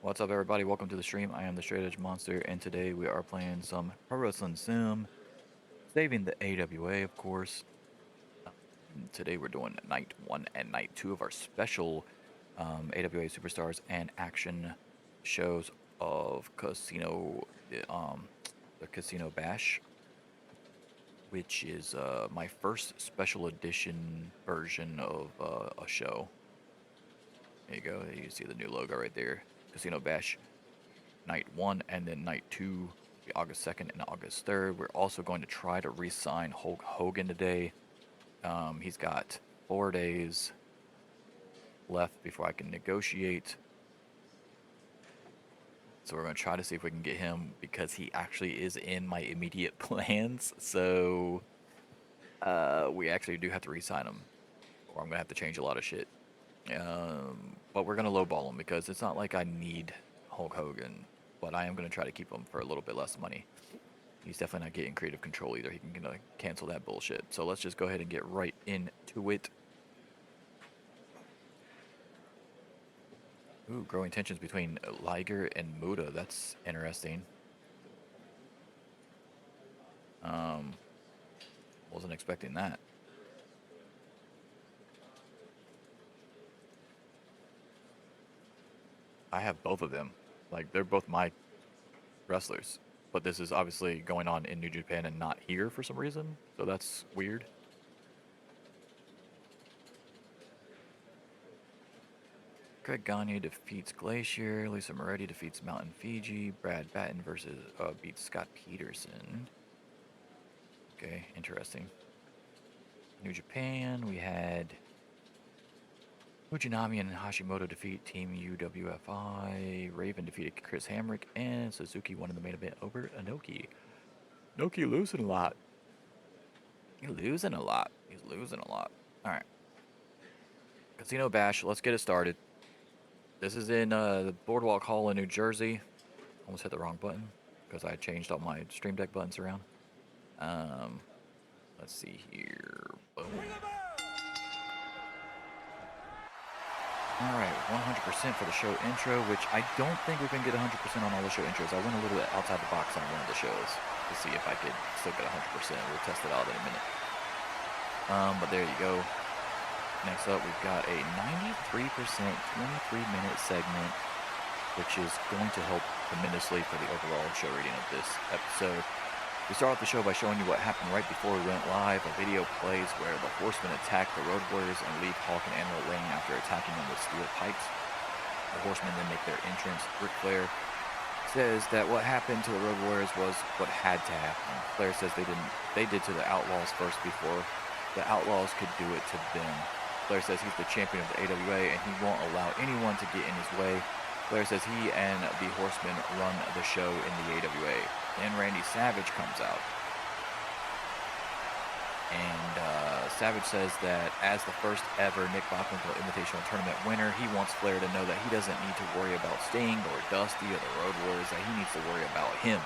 What's up, everybody? Welcome to the stream. I am the Straight Edge Monster, and today we are playing some Pro Wrestling Sim, saving the AWA, of course. Today we're doing night 1 and night 2 of our special AWA Superstars and Action shows of the Casino Bash, which is my first special edition version of a show. There you go. You see the new logo right there, Casino Bash. Night 1 and then night 2, August 2nd and August 3rd. We're also going to try to re-sign Hulk Hogan today. He's got 4 days left before I can negotiate. So we're going to try to see if we can get him because he actually is in my immediate plans. So we actually do have to re-sign him, or I'm going to have to change a lot of shit. But we're going to lowball him because it's not like I need Hulk Hogan. But I am going to try to keep him for a little bit less money. He's definitely not getting creative control either. He can cancel that bullshit. So let's just go ahead and get right into it. Ooh, growing tensions between Liger and Muda. That's interesting. Wasn't expecting that. I have both of them. Like, they're both my wrestlers. But this is obviously going on in New Japan and not here for some reason. So that's weird. Greg Gagne defeats Glacier. Lisa Moretti defeats Mountain Fiji. Brad Batten beats Scott Peterson. Okay, interesting. New Japan, we had Fujinami and Hashimoto defeat Team UWFI. Raven defeated Chris Hamrick, and Suzuki won in the main event over Inoki. Inoki losing a lot. He's losing a lot. All right. Casino Bash. Let's get it started. This is in the Boardwalk Hall in New Jersey. Almost hit the wrong button because I changed all my Stream Deck buttons around. Let's see here. Boom. Alright, 100% for the show intro, which I don't think we can get 100% on all the show intros. I went a little bit outside the box on one of the shows to see if I could still get 100%. We'll test it out in a minute. But there you go. Next up, we've got a 93% 23-minute segment, which is going to help tremendously for the overall show rating of this episode. We start off the show by showing you what happened right before we went live. A video plays where the Horsemen attack the Road Warriors and leave Hawk and Animal laying after attacking them with steel pikes. The Horsemen then make their entrance. Ric Flair says that what happened to the Road Warriors was what had to happen. Flair says they did to the Outlaws first before the Outlaws could do it to them. Flair says he's the champion of the AWA and he won't allow anyone to get in his way. Flair says he and the Horsemen run the show in the AWA. Then Randy Savage comes out. And Savage says that as the first ever Nick Bockwinkel Invitational Tournament winner, he wants Flair to know that he doesn't need to worry about Sting or Dusty or the Road Warriors, that he needs to worry about him.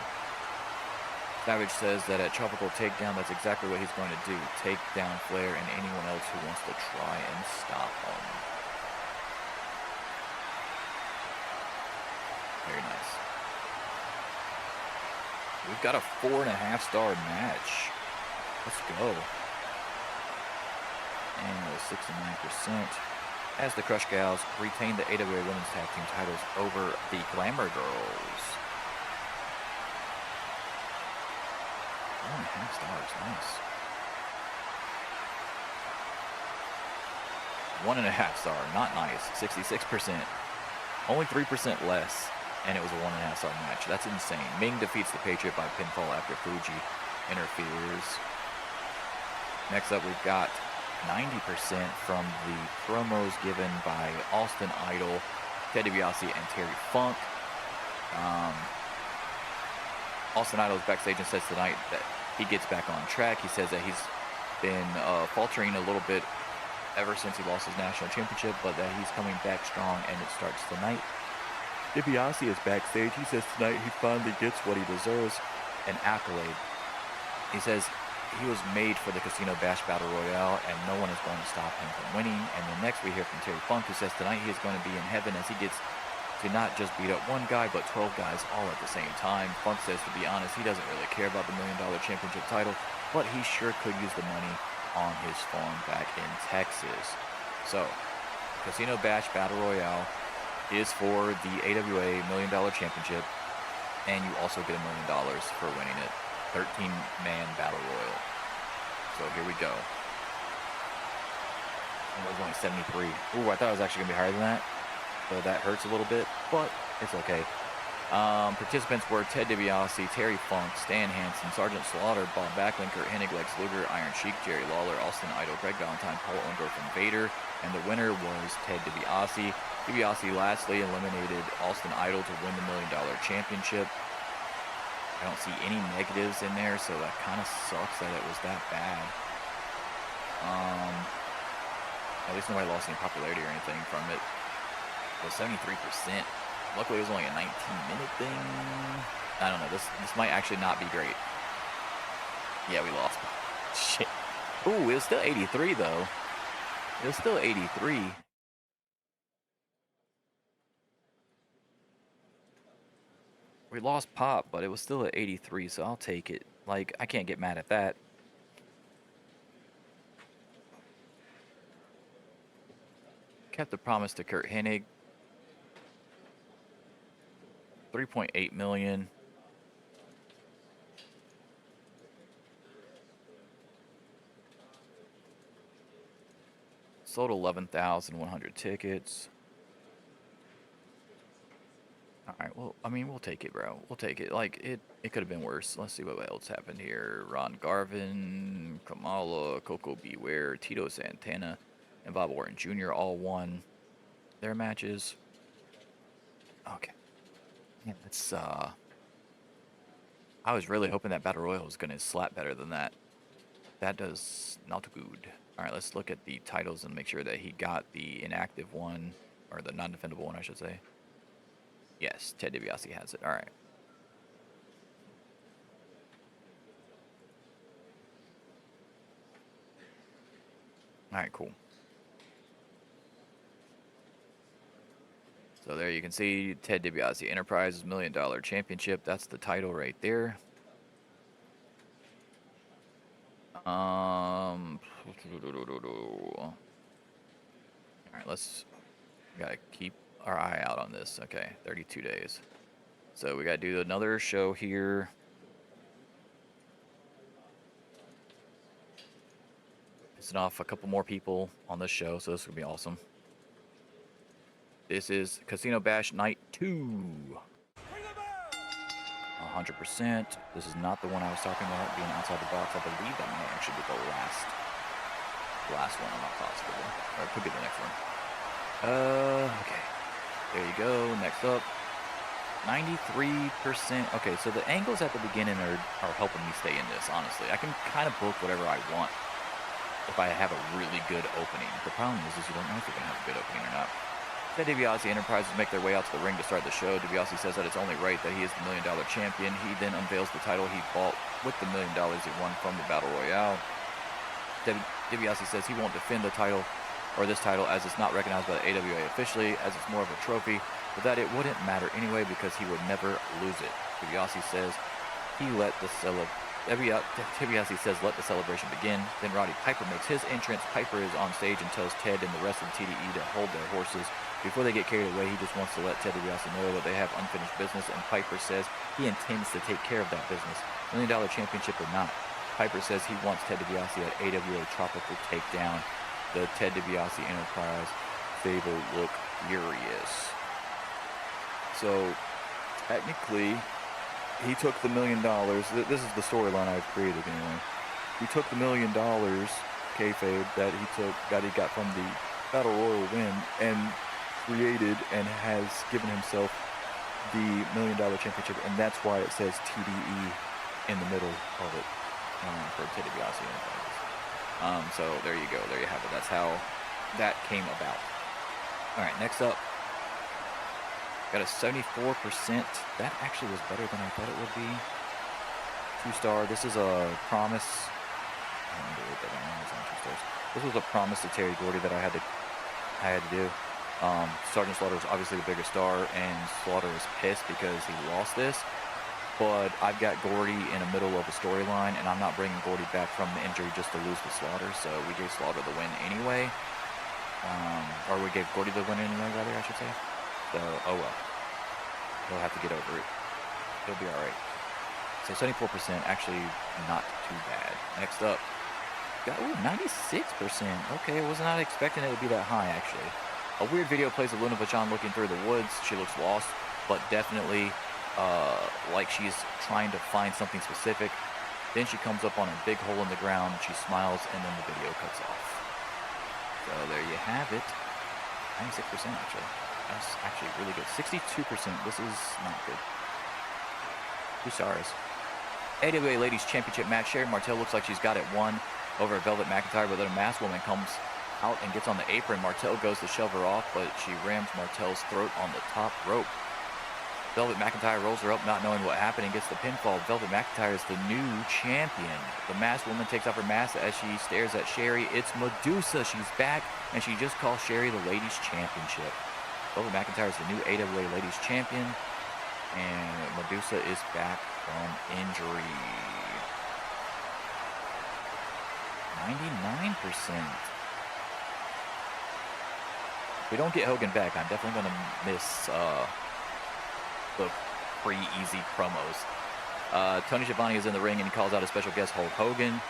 Savage says that at Tropical Takedown, that's exactly what he's going to do. Take down Flair and anyone else who wants to try and stop him. Very nice. We've got a 4.5-star match. Let's go. And with 69%. As the Crush Gals retain the AWA Women's Tag Team titles over the Glamour Girls. 4.5 stars, nice. 1.5 star, not nice. 66%. Only 3% less. And it was a 1.5-star match. That's insane. Ming defeats the Patriot by pinfall after Fuji interferes. Next up, we've got 90% from the promos given by Austin Idol, Ted DiBiase, and Terry Funk. Austin Idol is backstage and says tonight that he gets back on track. He says that he's been faltering a little bit ever since he lost his national championship, but that he's coming back strong, and it starts tonight. DiBiase is backstage. He says tonight he finally gets what he deserves, an accolade. He says he was made for the Casino Bash Battle Royale, and no one is going to stop him from winning. And then next we hear from Terry Funk, who says tonight he is going to be in heaven as he gets to not just beat up one guy, but 12 guys all at the same time. Funk says, to be honest, he doesn't really care about the $1 million championship title, but he sure could use the money on his farm back in Texas. So, Casino Bash Battle Royale is for the AWA $1 million championship, and you also get $1 million for winning it. 13-man Battle Royal. So here we go. And it was only 73. Ooh, I thought it was actually going to be higher than that. So that hurts a little bit, but it's okay. Participants were Ted DiBiase, Terry Funk, Stan Hansen, Sergeant Slaughter, Bob Backlund, Kurt Hennig, Lex Luger, Iron Sheik, Jerry Lawler, Austin Idol, Greg Valentine, Paul Orndorff, and Vader. And the winner was Ted DiBiase. DiBiase lastly eliminated Austin Idol to win the $1 million championship. I don't see any negatives in there, so that kind of sucks that it was that bad. At least nobody lost any popularity or anything from it. It was 73%. Luckily, it was only a 19-minute thing. I don't know. This might actually not be great. Yeah, we lost. Shit. Ooh, it was still 83, though. It was still 83. We lost Pop, but it was still at 83, so I'll take it. Like, I can't get mad at that. Kept the promise to Kurt Hennig. 3.8 million. Sold 11,100 tickets. All right, well, I mean, we'll take it, bro. We'll take it. Like, it could have been worse. Let's see what else happened here. Ron Garvin, Kamala, Coco Beware, Tito Santana, and Bob Orton Jr. all won their matches. Okay. Yeah, it's, I was really hoping that Battle Royal was going to slap better than that. That does not good. All right, let's look at the titles and make sure that he got the inactive one, or the non-defendable one, I should say. Yes, Ted DiBiase has it. All right. All right, cool. So there you can see Ted DiBiase Enterprises $1 million championship. That's the title right there. All right, gotta keep our eye out on this. Okay, 32 days. So we gotta do another show here. Pissing off a couple more people on this show, so this will be awesome. This is Casino Bash Night 2. 100%. This is not the one I was talking about being outside the box. I believe that might actually be the last one. I'm not positive. Or it could be the next one. Okay. There you go. Next up. 93%. Okay, so the angles at the beginning are helping me stay in this, honestly. I can kind of book whatever I want if I have a really good opening. The problem is you don't know if you're going to have a good opening or not. Ted DiBiase Enterprises make their way out to the ring to start the show. DiBiase says that it's only right that he is the $1 million champion. He then unveils the title he bought with the $1 million he won from the Battle Royale. DiBiase says he won't defend the title, or this title, as it's not recognized by the AWA officially, as it's more of a trophy, but that it wouldn't matter anyway because he would never lose it. DiBiase says DiBiase says let the celebration begin. Then Roddy Piper makes his entrance. Piper is on stage and tells Ted and the rest of TDE to hold their horses. Before they get carried away, he just wants to let Ted DiBiase know that they have unfinished business, and Piper says he intends to take care of that business, $1 million championship or not. Piper says he wants Ted DiBiase at AWA Tropical Takedown. The Ted DiBiase Enterprise Fable look furious. So, technically, he took the $1 million. This is the storyline I've created anyway. He took the $1 million, kayfabe, that he got from the Battle Royal win, and created and has given himself the $1 million championship, and that's why it says TDE in the middle of it for Ted DiBiase Enterprises. So there you go. There you have it. That's how that came about. All right, next up. Got a 74%. That actually was better than I thought it would be. 2-star. This is a promise. I don't know what that is on 2 stars. This was a promise to Terry Gordy that I had to do. Sergeant Slaughter is obviously the bigger star, and Slaughter is pissed because he lost this. But I've got Gordy in the middle of a storyline, and I'm not bringing Gordy back from the injury just to lose to Slaughter. So we gave Slaughter the win anyway. Or we gave Gordy the win anyway, rather, I should say. So, oh well. He'll have to get over it. He'll be all right. So 74%, actually not too bad. Next up, got 96%. Okay, I was not expecting it to be that high, actually. A weird video plays of Luna Vachon looking through the woods. She looks lost, but definitely like she's trying to find something specific. Then she comes up on a big hole in the ground. She smiles, and then the video cuts off. So there you have it. 96% actually. That's actually really good. 62%. This is not good. 2 stars. AWA Ladies Championship match. Sherry Martel looks like she's got it won over Velvet McIntyre, but then a masked woman comes out and gets on the apron. Martel goes to shove her off, but she rams Martel's throat on the top rope. Velvet McIntyre rolls her up, not knowing what happened, and gets the pinfall. Velvet McIntyre is the new champion. The masked woman takes off her mask as she stares at Sherry. It's Medusa. She's back, and she just calls Sherry the Ladies Championship. Velvet McIntyre is the new AWA Ladies Champion, and Medusa is back from injury. 99%. If we don't get Hogan back, I'm definitely going to miss the pre-easy promos. Tony Schiavone is in the ring, and he calls out a special guest, Hulk Hogan.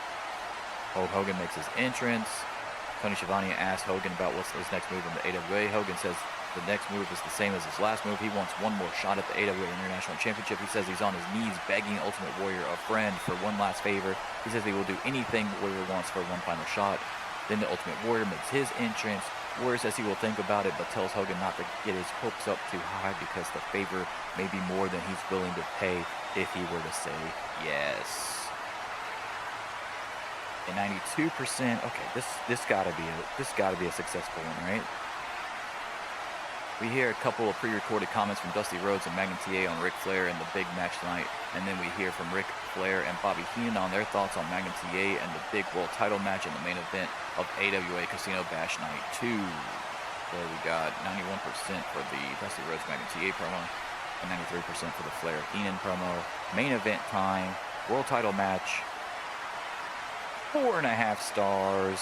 Hulk Hogan makes his entrance. Tony Schiavone asks Hogan about what's his next move in the AWA. Hogan says the next move is the same as his last move. He wants one more shot at the AWA International Championship. He says he's on his knees begging Ultimate Warrior, a friend, for one last favor. He says he will do anything Warrior wants for one final shot. Then the Ultimate Warrior makes his entrance. Warrior says he will think about it, but tells Hogan not to get his hopes up too high because the favor may be more than he's willing to pay if he were to say yes. And 92%. Okay, this gotta be a successful one, right? We hear a couple of pre-recorded comments from Dusty Rhodes and Magnum TA on Ric Flair and the big match tonight, and then we hear from Ric Flair and Bobby Heenan on their thoughts on Magnum TA and the big world title match in the main event of AWA Casino Bash Night 2. So we got 91% for the Dusty Rhodes Magnum TA promo, and 93% for the Flair Heenan promo. Main event time, world title match, 4.5 stars.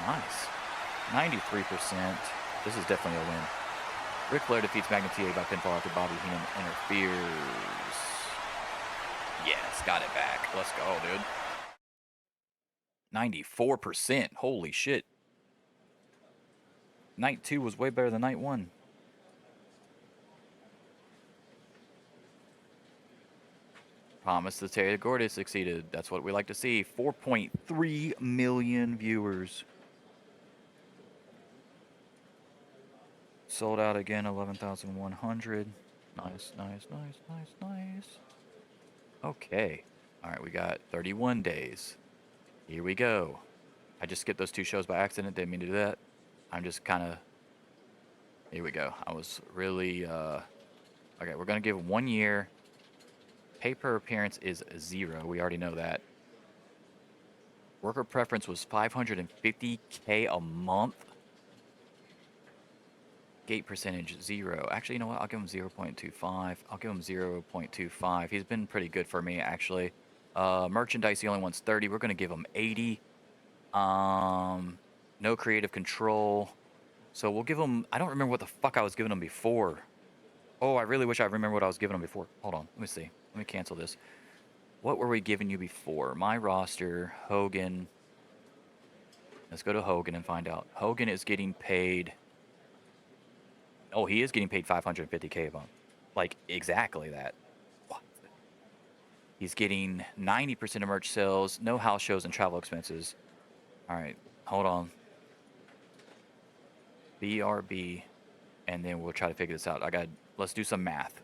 Nice. 93%. This is definitely a win. Ric Flair defeats Magnum TA by pinfall after Bobby Heenan interferes. Yes, got it back. Let's go, dude. 94%. Holy shit. Night 2 was way better than night 1. Promise to Terry Gordy succeeded. That's what we like to see. 4.3 million viewers. Sold out again, 11,100. Nice. Okay. All right, we got 31 days. Here we go. I just skipped those 2 shows by accident. Didn't mean to do that. I'm just kind of... Here we go. I was really... Okay, we're going to give 1 year. Pay per appearance is 0. We already know that. Worker preference was $550K a month. Gate percentage 0. Actually, you know what? I'll give him 0.25. I'll give him 0.25. He's been pretty good for me, actually. Merchandise, he only wants 30. We're going to give him 80. No creative control. So we'll give him... I don't remember what the fuck I was giving him before. Oh, I really wish I remember what I was giving him before. Hold on. Let me see. Let me cancel this. What were we giving you before? My roster, Hogan. Let's go to Hogan and find out. Hogan is getting paid... Oh, he is getting paid $550K a month. Like, exactly that. What? He's getting 90% of merch sales, no house shows, and travel expenses. All right, hold on. BRB, and then we'll try to figure this out. Let's do some math.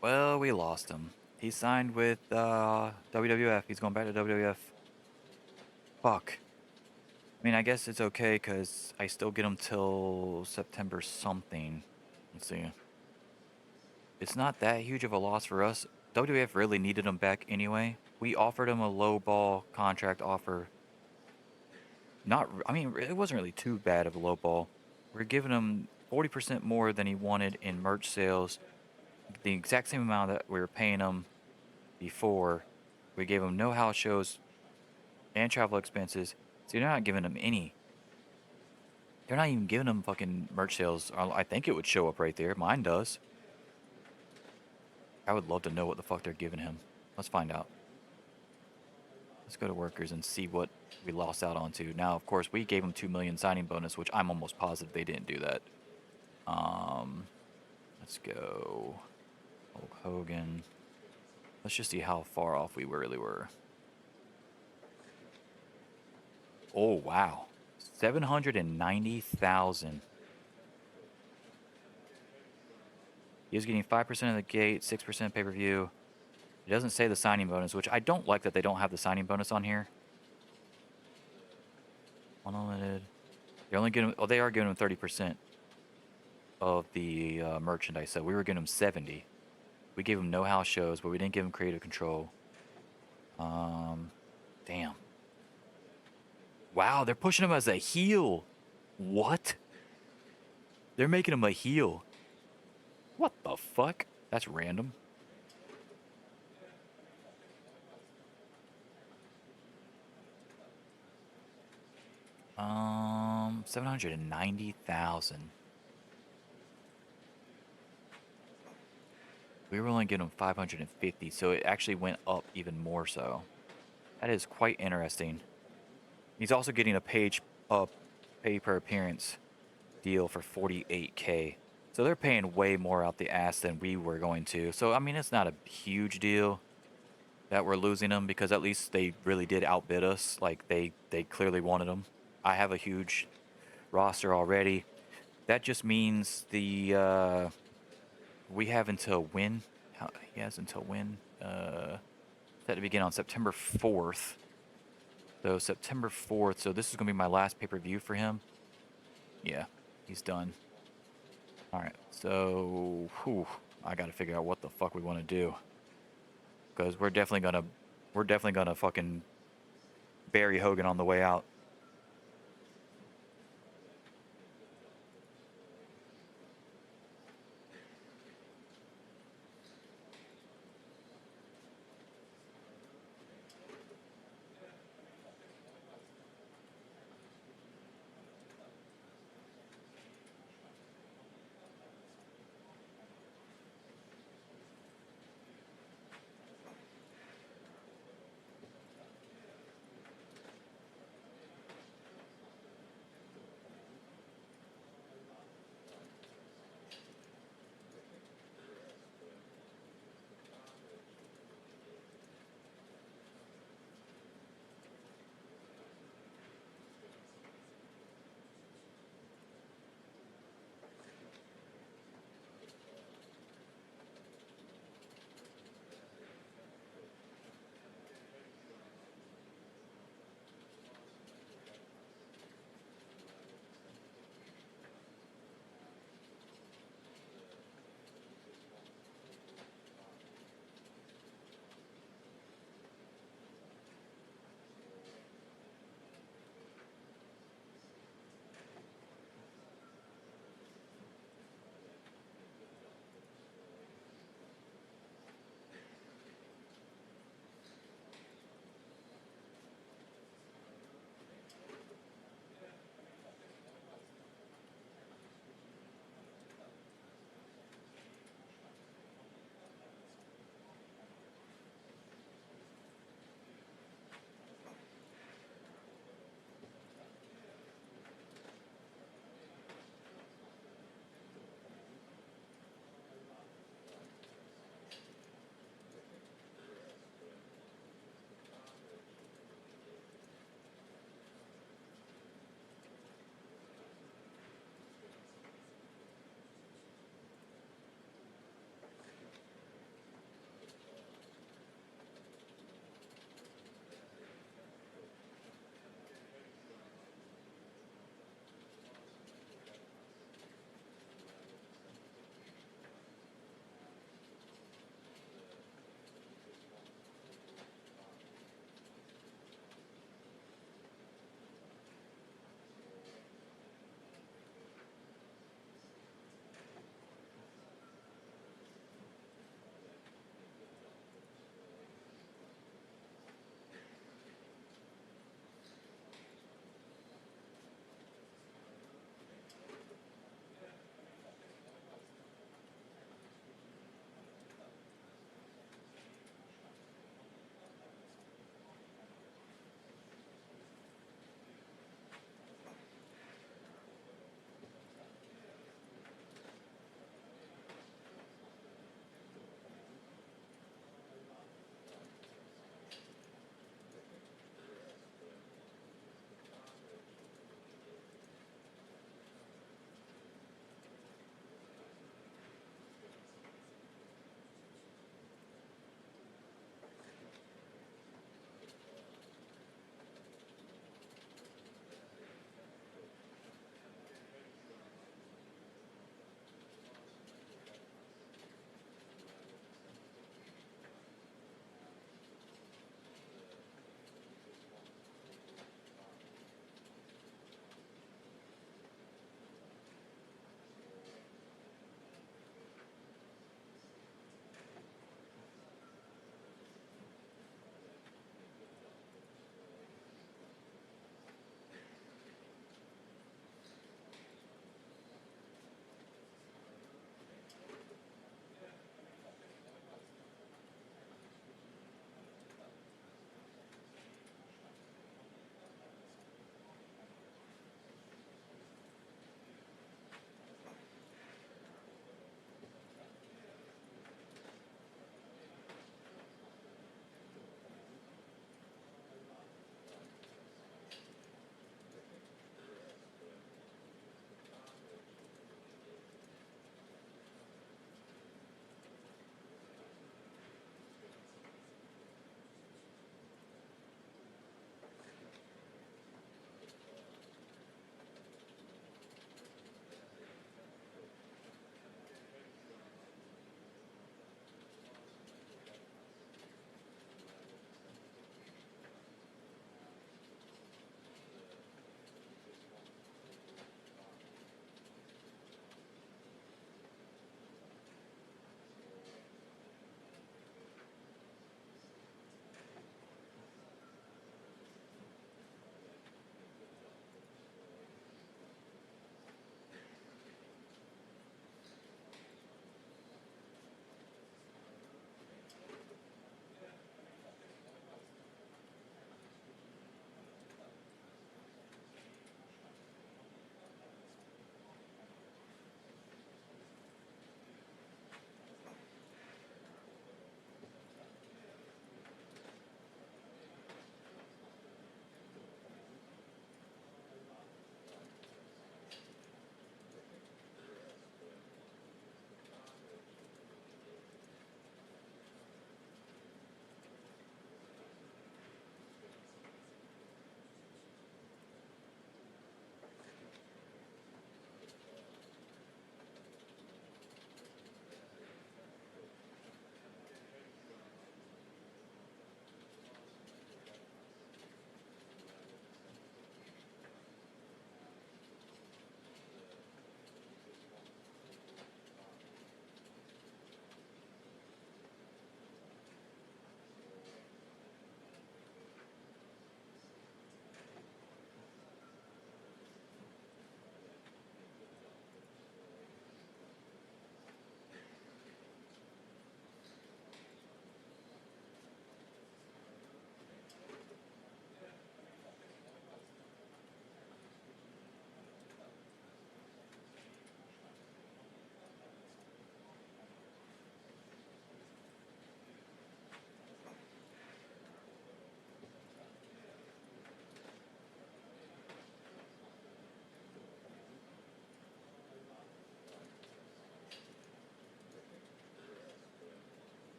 Well, we lost him. He signed with WWF. He's going back to WWF. Fuck. I mean, I guess it's okay because I still get him till September something. Let's see. It's not that huge of a loss for us. WWF really needed him back anyway. We offered him a low ball contract offer. I mean, it wasn't really too bad of a low ball. We're giving him 40% more than he wanted in merch sales. The exact same amount that we were paying him before. We gave him no house shows and travel expenses. So you're not giving him any. They're not even giving him fucking merch sales. I think it would show up right there. Mine does. I would love to know what the fuck they're giving him. Let's find out. Let's go to workers and see what we lost out onto. Now, of course, we gave him 2 million signing bonus, which I'm almost positive they didn't do that. Let's go. Hulk Hogan. Let's just see how far off we really were. Oh, wow. 790,000. He was getting 5% of the gate, 6% pay-per-view. It doesn't say the signing bonus, which I don't like that they don't have the signing bonus on here. Unlimited. They're only getting. Oh, they are giving him 30% of the merchandise. So we were getting him 70. We gave him no house shows, but we didn't give him creative control. Damn. Wow, they're pushing him as a heel. What? They're making him a heel. What the fuck? That's random. $790,000. We were only getting him 550, so it actually went up even more so. That is quite interesting. He's also getting a pay per appearance deal for 48K. So they're paying way more out the ass than we were going to. So I mean, it's not a huge deal that we're losing him because at least they really did outbid us. Like they clearly wanted him. I have a huge roster already. That just means the we have until when? He has until when? Set to begin on September 4th. So September 4th. So this is going to be my last pay-per-view for him. Yeah, he's done. All right. So, I got to figure out what the fuck we want to do. Because we're definitely gonna fucking bury Hogan on the way out.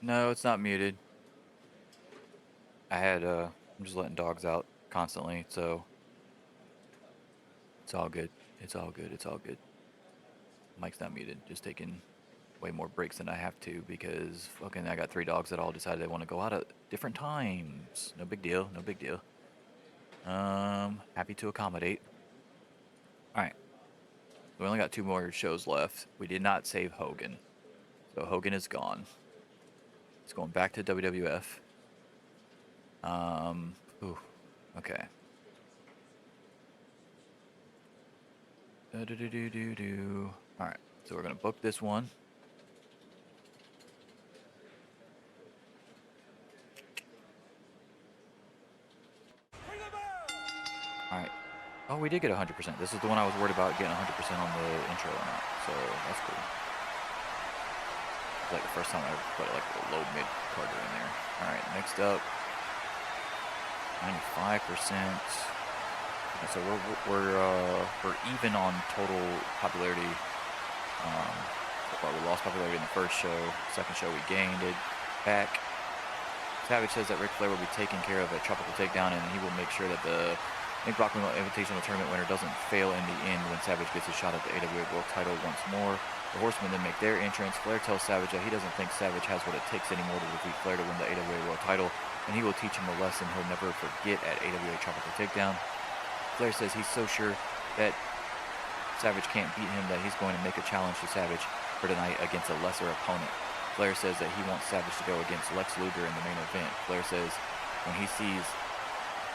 No, it's not muted. I'm just letting dogs out constantly, so it's all good. It's all good. It's all good. Mic's not muted. Just taking way more breaks than I have to because fucking I got 3 dogs that all decided they want to go out at different times. No big deal. No big deal. Happy to accommodate. All right. We only got 2 more shows left. We did not save Hogan. So Hogan is gone. He's going back to WWF. Ooh, okay. All right, so we're gonna book this one. All right. Oh, we did get 100%. This is the one I was worried about getting 100% on the intro or not. So that's cool. It's like the first time I ever put like a low mid Carter in there. All right, next up, 95%. Okay, so we're even on total popularity. So far we lost popularity in the first show. Second show we gained it back. Savage says that Ric Flair will be taken care of at Tropical Takedown, and he will make sure that the Nick Bachman Invitational Tournament winner doesn't fail in the end when Savage gets a shot at the AWA World title once more. The Horsemen then make their entrance. Flair tells Savage that he doesn't think Savage has what it takes anymore to defeat Flair to win the AWA World title, and he will teach him a lesson he'll never forget at AWA Tropical Takedown. Flair says he's so sure that Savage can't beat him that he's going to make a challenge to Savage for tonight against a lesser opponent. Flair says that he wants Savage to go against Lex Luger in the main event. Flair says when he sees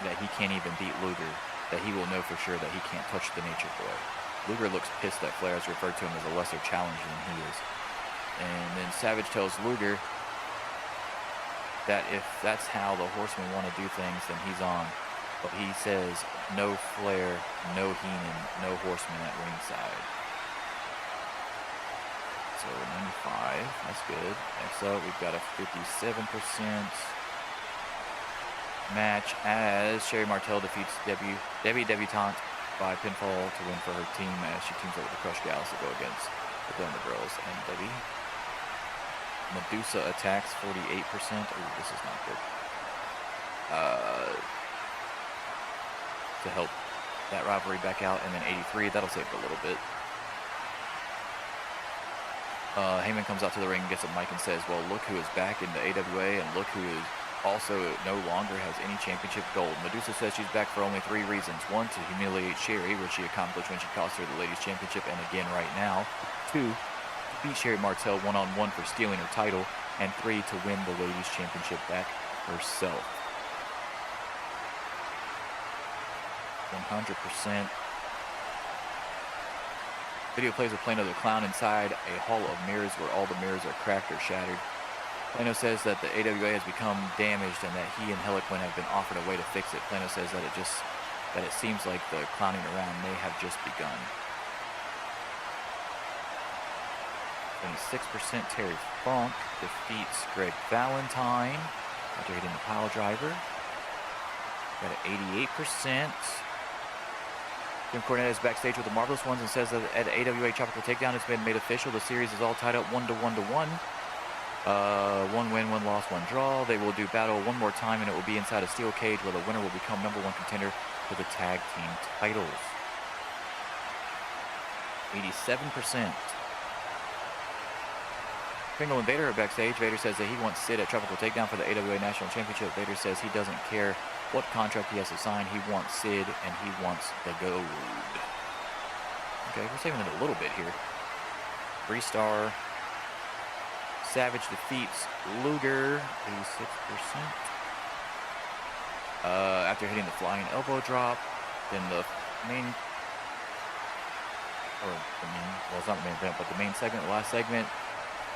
that he can't even beat Luger, that he will know for sure that he can't touch the Nature Boy. Luger looks pissed that Flair has referred to him as a lesser challenger than he is. And then Savage tells Luger that if that's how the Horsemen want to do things, then he's on. But he says no Flair, no Heenan, no Horsemen at ringside. So 95, that's good. Next up, we've got a 57% match as Sherry Martel defeats Debbie Debutante by pinfall to win for her team as she teams up with the Crush Gals to go against the Glamour Girls and Debbie. Medusa attacks 48%. Ooh, this is not good. To help that rivalry back out, and then 83, that'll save it a little bit. Heyman comes out to the ring and gets a mic and says, well, look who is back in the AWA, and look who is also no longer has any championship gold. Medusa says she's back for only 3 reasons. 1, to humiliate Sherry, which she accomplished when she cost her the ladies championship, and again right now. 2, to beat Sherry Martel one-on-one for stealing her title, and 3, to win the ladies championship back herself. 100%. Video plays of Plano the Clown inside a hall of mirrors where all the mirrors are cracked or shattered. Plano says that the AWA has become damaged and that he and Heliquin have been offered a way to fix it. Plano says that it seems like the clowning around may have just begun. 26% Terry Funk defeats Greg Valentine after hitting the pile driver. Got an 88%. Jim Cornette is backstage with the Marvelous Ones and says that at AWA Tropical Takedown it's been made official. The series is all tied up 1-1-1. 1 win, 1 loss, 1 draw. They will do battle one more time and it will be inside a steel cage where the winner will become #1 contender for the tag team titles. 87%. Kringle and Vader are backstage. Vader says that he wants Sid at Tropical Takedown for the AWA National Championship. Vader says he doesn't care what contract he has to sign. He wants Sid and he wants the gold. Okay, we're saving it a little bit here. 3-star. Savage defeats Luger, 86%. After hitting the flying elbow drop, then the main, well, it's not the main event, but the main segment, the last segment,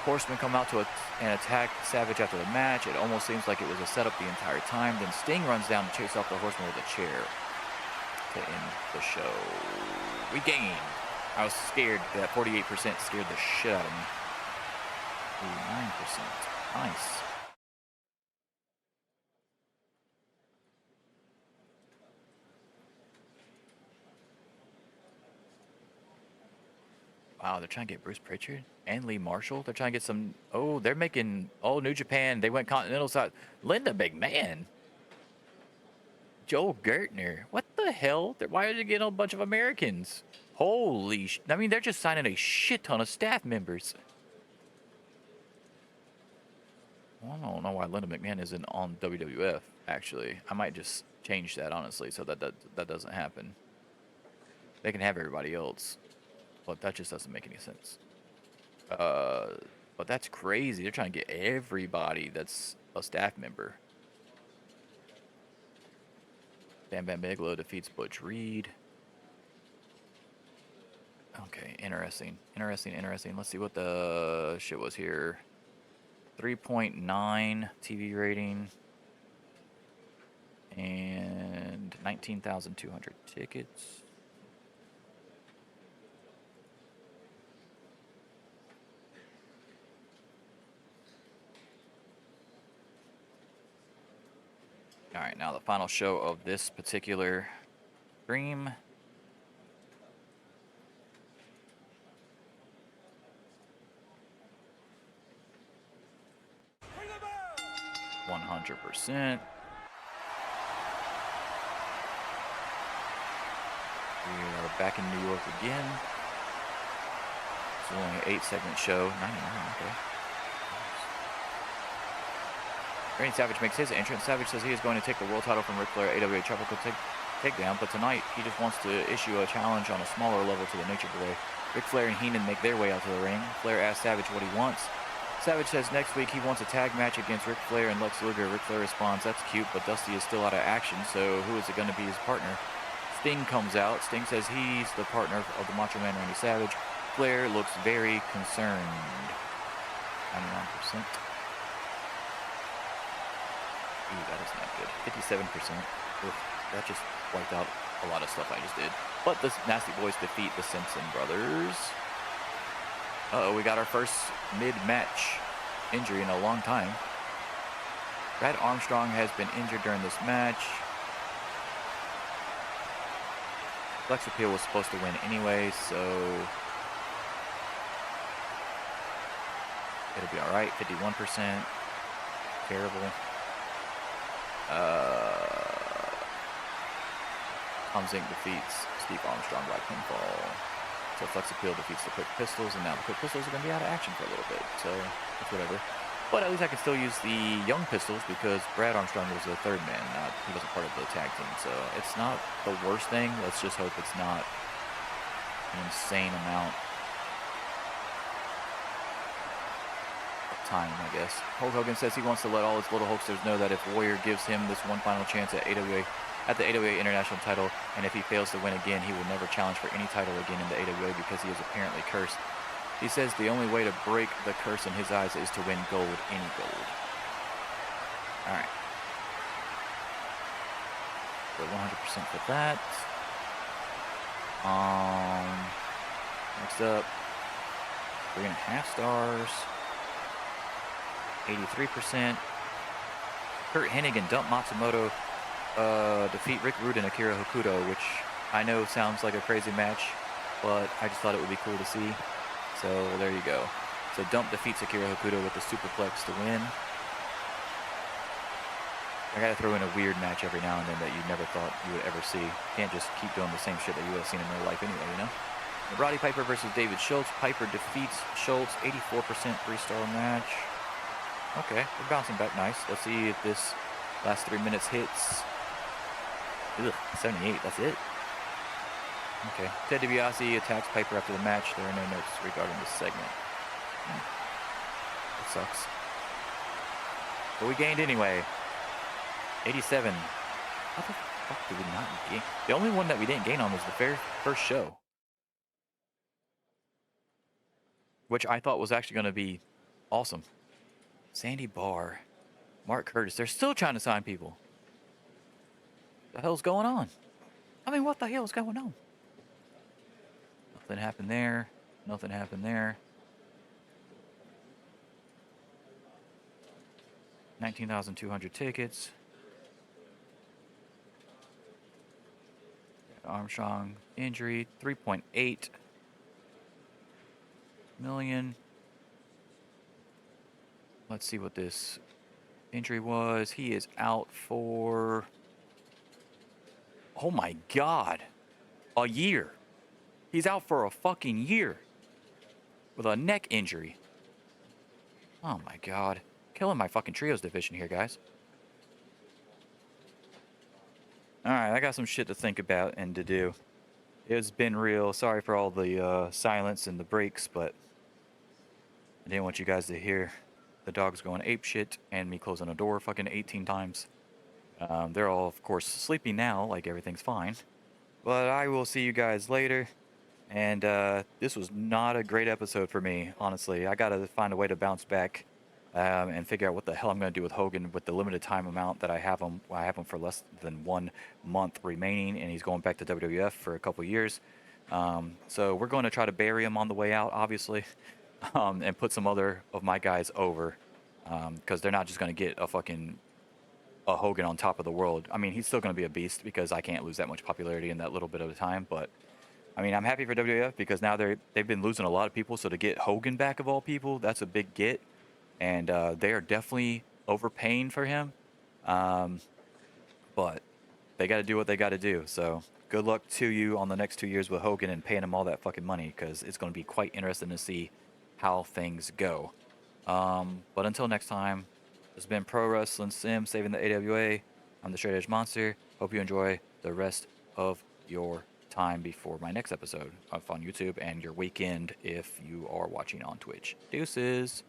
Horsemen come out and attack Savage after the match. It almost seems like it was a setup the entire time. Then Sting runs down to chase off the Horseman with a chair to end the show. We gained. I was scared. That 48% scared the shit out of me. 9%. Nice. Wow, they're trying to get Bruce Pritchard and Lee Marshall. They're trying to get some. Oh, they're making. Oh, New Japan. They went Continental side. Linda McMahon. Joel Gertner. What the hell? Why are they getting a bunch of Americans? Holy I mean, they're just signing a shit ton of staff members. Well, I don't know why Linda McMahon isn't on WWF, actually. I might just change that, honestly, so that doesn't happen. They can have everybody else, but that just doesn't make any sense. But that's crazy. They're trying to get everybody that's a staff member. Bam Bam Bigelow defeats Butch Reed. Okay, interesting. Let's see what the shit was here. 3.9 TV rating. And 19,200 tickets. All right, now the final show of this particular stream. Bring 100%. We are back in New York again. It's only an 8-segment show. 99, okay. Randy Savage makes his entrance. Savage says he is going to take the world title from Ric Flair at AWA Tropical Takedown, but tonight he just wants to issue a challenge on a smaller level to the Nature Boy. Ric Flair and Heenan make their way out to the ring. Flair asks Savage what he wants. Savage says next week he wants a tag match against Ric Flair and Lex Luger. Ric Flair responds, "That's cute, but Dusty is still out of action, so who is it going to be his partner?" Sting comes out. Sting says he's the partner of the Macho Man Randy Savage. Flair looks very concerned. 99%. Ooh, that is not good. 57%. Ugh, that just wiped out a lot of stuff I just did. But the Nasty Boys defeat the Simpson brothers. Uh-oh, we got our first mid-match injury in a long time. Brad Armstrong has been injured during this match. Flex Appeal was supposed to win anyway, so it'll be alright. 51%. Terrible. Tom Zink defeats Steve Armstrong by pinfall. So Flex Appeal defeats the Quick Pistols, and now the Quick Pistols are going to be out of action for a little bit, so it's whatever. But at least I can still use the Young Pistols because Brad Armstrong was the third man. He wasn't part of the tag team, so it's not the worst thing. Let's just hope it's not an insane amount of time, I guess. Hulk Hogan says he wants to let all his little Hulksters know that if Warrior gives him this one final chance at the AWA International title, and if he fails to win again, he will never challenge for any title again in the AWA because he is apparently cursed. He says the only way to break the curse in his eyes is to win gold, any gold. All right. So 100% for that. Next up, 3.5 stars. 83%. Kurt Hennig and Dump Matsumoto defeat Rick Rude and Akira Hokuto, which I know sounds like a crazy match, but I just thought it would be cool to see. So there you go. So Dump defeats Akira Hokuto with the superplex to win. I gotta throw in a weird match every now and then that you never thought you would ever see. Can't just keep doing the same shit that you would have seen in real life anyway, you know? Roddy Piper versus David Schultz. Piper defeats Schultz. 84% 3-star match. Okay, we're bouncing back nice. Let's see if this last 3 minutes hits. Ugh, 78, that's it. Okay, Ted DiBiase attacks Piper after the match. There are no notes regarding this segment. It sucks. But we gained anyway. 87. How the fuck did we not gain? The only one that we didn't gain on was the first show. Which I thought was actually going to be awesome. Sandy Barr. Mark Curtis. They're still trying to sign people. What the hell's going on? I mean, what the hell is going on? Nothing happened there. Nothing happened there. 19,200 tickets. Armstrong injury. 3.8. million. Let's see what this injury was. He is out for, oh my God, a year. He's out for a fucking year with a neck injury. Oh my God. Killing my fucking trios division here, guys. Alright, I got some shit to think about and to do. It's been real. Sorry for all the silence and the breaks, but I didn't want you guys to hear the dogs going ape shit and me closing a door fucking 18 times. They're all, of course, sleeping now, like everything's fine. But I will see you guys later. And this was not a great episode for me, honestly. I gotta find a way to bounce back and figure out what the hell I'm gonna do with Hogan with the limited time amount that I have him. I have him for less than 1 month remaining, and he's going back to WWF for a couple years. So we're going to try to bury him on the way out, obviously, and put some other of my guys over, because they're not just gonna get a Hogan on top of the world. I mean, he's still gonna be a beast because I can't lose that much popularity in that little bit of time, but. I mean, I'm happy for WWF because now they've been losing a lot of people. So to get Hogan back of all people, that's a big get, and they are definitely overpaying for him. But they got to do what they got to do. So good luck to you on the next 2 years with Hogan and paying him all that fucking money because it's going to be quite interesting to see how things go. But until next time, this has been Pro Wrestling Sim saving the AWA. I'm the Straight Edge Monster. Hope you enjoy the rest of your time before my next episode up on YouTube and your weekend if you are watching on Twitch. Deuces.